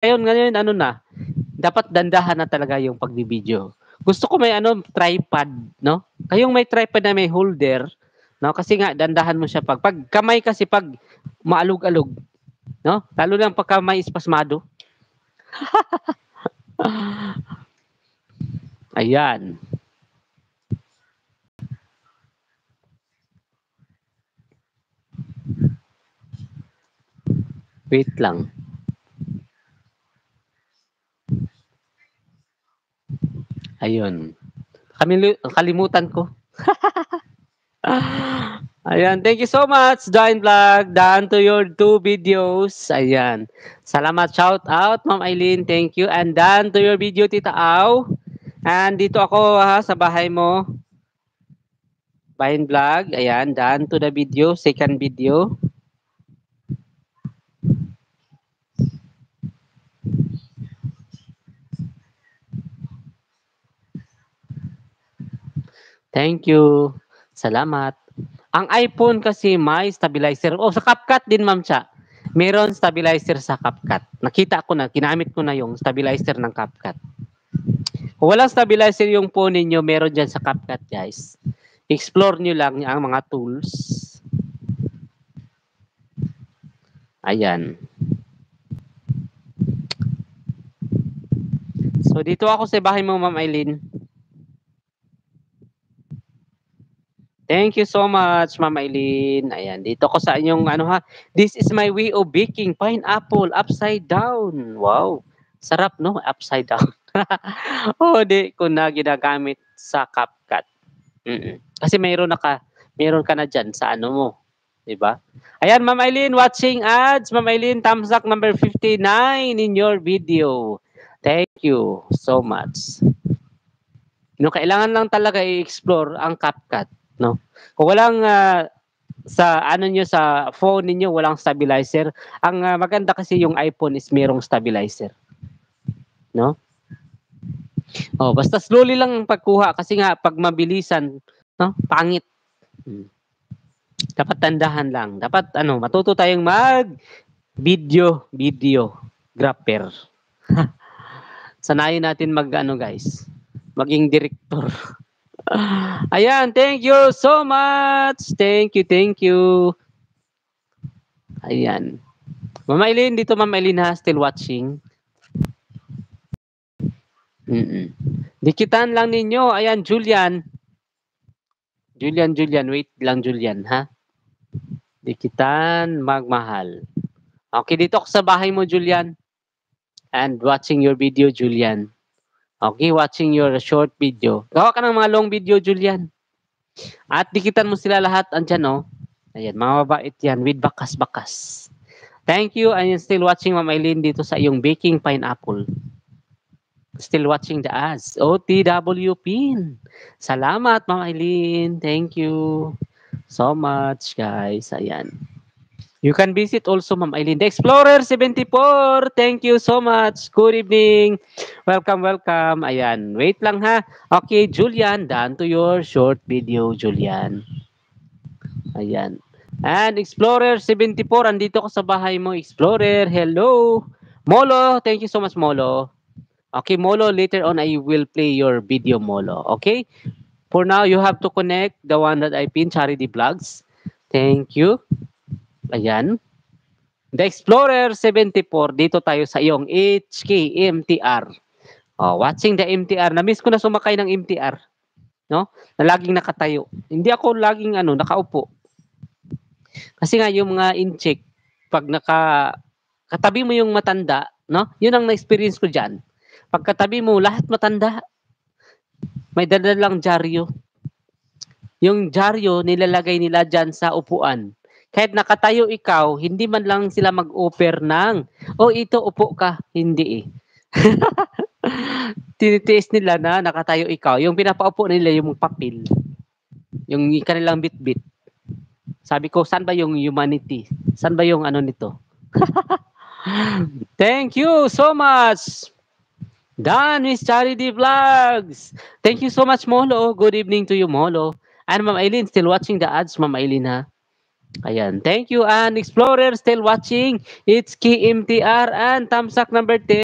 ngayon ano na, dapat dandahan na talaga yung pagbibideo. Gusto ko may ano, tripod, no? Kayong may tripod na may holder, no? Kasi nga dandahan mo siya pag kamay kasi pag maalog-alog, no? Lalo lang pagka may espasmado. Ayan. Wait lang. Ayun. Kalimutan ko. Ayan, thank you so much, Join Vlog. Daan to your 2 videos. Ayan. Salamat, shout out, Ma'am Eileen. Thank you. And done to your video, Tita Au. And dito ako ha, sa bahay mo. Bahin Vlog. Ayan, done to the video. Second video. Thank you. Salamat. Ang iPhone kasi may stabilizer. Oh, sa CapCut din, Ma'am Cha. Meron stabilizer sa CapCut. Nakita ko na, ginamit ko na yung stabilizer ng CapCut. Kung walang stabilizer yung phone ninyo, meron dyan sa CapCut, guys. Explore nyo lang ang mga tools. Ayan. So, dito ako sa bahay mo, Ma'am Eileen. Thank you so much, Ma'am Eileen. Ayan, dito ko sa inyong ano ha. This is my way of baking pineapple upside down. Wow. Sarap, no? Upside down. Oh, di ko na ginagamit sa CapCut. Kasi meron ka na diyan sa ano mo, 'di ba? Ayan, Ma'am Eileen, watching ads. Ma'am Eileen, thumbs up number 59 in your video. Thank you so much. No, kailangan lang talaga i-explore ang CapCut, no? Kung walang sa ano niyo sa phone niyo walang stabilizer, ang maganda kasi yung iPhone is merong stabilizer, no? Oh, basta slowly lang ang pagkuha kasi nga pag mabilisan, no, pangit. Hmm. Dapat tandahan lang. Dapat ano, matuto tayong videographer. Sanayin natin mag ano guys, maging director. Ayan, thank you so much. Thank you, thank you. Ayan. Ma'am Eileen, dito Ma'am Eileen ha, still watching. Dikitan lang ninyo. Ayan, Julian. Julian, wait lang Julian ha. Dikitan magmahal. Okay, dito ako sa bahay mo Julian. And watching your video Julian. Okay, watching your short video. Gawa ka ng mga long video Julian. At dikitan mo sila lahat andyan oh. Ayan, mga mabait yan with bakas-bakas. Thank you. And still watching Ma'am Eileen dito sa iyong baking pineapple. Still watching the ads. OTW pin. Salamat, Ma'am Eileen. Thank you so much, guys. Ayan. You can visit also, Ma'am Eileen. The Explorer 74. Thank you so much. Good evening. Welcome, welcome. Ayan. Wait lang ha. Okay, Julian. Done to your short video, Julian. Ayan. And Explorer 74. Andito ko sa bahay mo, Explorer. Hello. Molo. Thank you so much, Molo. Okay, Molo, later on I will play your video, Molo. Okay? For now, you have to connect the one that I pinned, Charity Vlogs. Thank you. Ayan. The Explorer 74, dito tayo sa iyong HK MTR. Oh, watching the MTR. Na-miss ko na sumakay ng MTR. No? Na laging nakatayo. Hindi ako laging nakaupo. Kasi nga yung mga in-check, pag katabi mo yung matanda, no? Yun ang na-experience ko diyan. Pagkatabi mo, lahat matanda. May dadalang dyaryo. Yung dyaryo, nilalagay nila dyan sa upuan. Kahit nakatayo ikaw, hindi man lang sila mag-offer ng, oh, ito, upo ka. Hindi eh. Tinitiis nila na nakatayo ikaw. Yung pinapaupo nila yung papel. Yung kanilang bit-bit. Sabi ko, saan ba yung humanity? Saan ba yung ano nito? Thank you so much. Done, Miss Charity Vlogs. Thank you so much, Molo. Good evening to you, Molo. And Ma'am Eileen, still watching the ads, Ma'am Eileen, ha? Ayan. Thank you, and Explorer still watching. It's KMTR and thumbs up number 10.